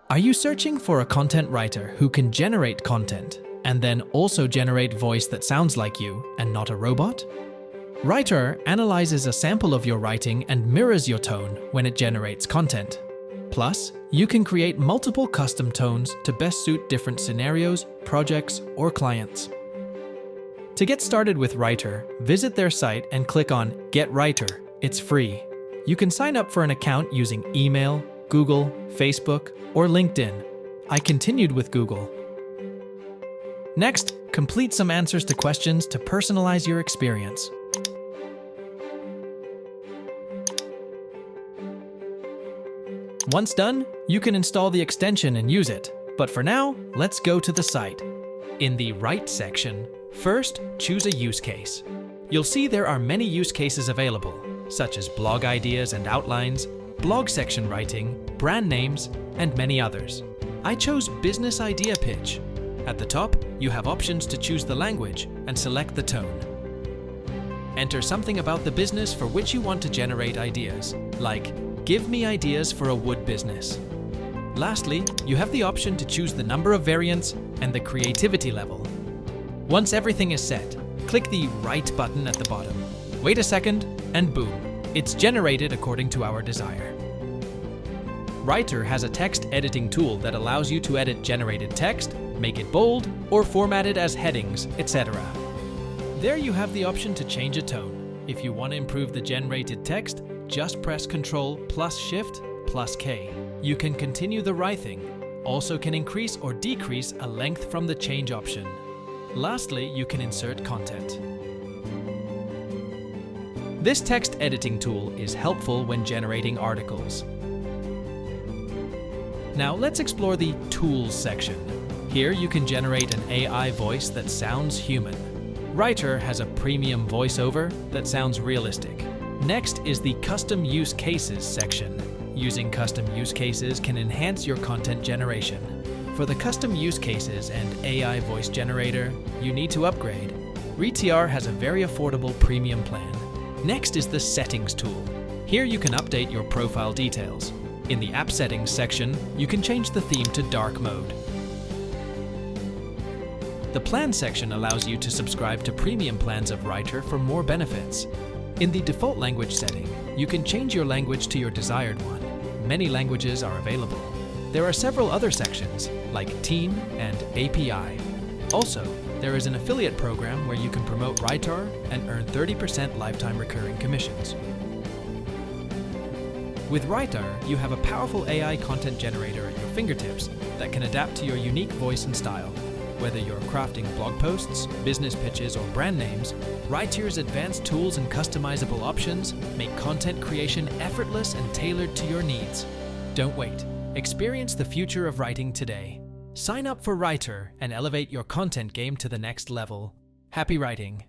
Are you searching for a content writer who can generate content and then also generate voice that sounds like you and not a robot? Rytr analyzes a sample of your writing and mirrors your tone when it generates content. Plus, you can create multiple custom tones to best suit different scenarios, projects, or clients. To get started with Rytr, visit their site and click on Get Rytr. It's free. You can sign up for an account using email, Google, Facebook, or LinkedIn. I continued with Google. Next, complete some answers to questions to personalize your experience. Once done, you can install the extension and use it. But for now, let's go to the site. In the Write section, first choose a use case. You'll see there are many use cases available, such as blog ideas and outlines, blog section writing, brand names, and many others. I chose Business Idea Pitch. At the top, you have options to choose the language and select the tone. Enter something about the business for which you want to generate ideas, like, give me ideas for a wood business. Lastly, you have the option to choose the number of variants and the creativity level. Once everything is set, click the Write button at the bottom. Wait a second, and boom, it's generated according to our desire. Rytr has a text editing tool that allows you to edit generated text, make it bold, or format it as headings, etc. There you have the option to change a tone. If you want to improve the generated text, just press Ctrl plus Shift plus K. You can continue the writing. Also can increase or decrease a length from the change option. Lastly, you can insert content. This text editing tool is helpful when generating articles. Now let's explore the Tools section. Here you can generate an AI voice that sounds human. Rytr has a premium voiceover that sounds realistic. Next is the Custom Use Cases section. Using custom use cases can enhance your content generation. For the custom use cases and AI voice generator, you need to upgrade. Rytr has a very affordable premium plan. Next is the Settings tool. Here you can update your profile details. In the App Settings section, you can change the theme to dark mode. The Plan section allows you to subscribe to premium plans of Rytr for more benefits. In the default language setting, you can change your language to your desired one. Many languages are available. There are several other sections, like Team and API. Also, there is an affiliate program where you can promote Rytr and earn 30% lifetime recurring commissions. With Rytr, you have a powerful AI content generator at your fingertips that can adapt to your unique voice and style. Whether you're crafting blog posts, business pitches, or brand names, Rytr's advanced tools and customizable options make content creation effortless and tailored to your needs. Don't wait. Experience the future of writing today. Sign up for Rytr and elevate your content game to the next level. Happy writing!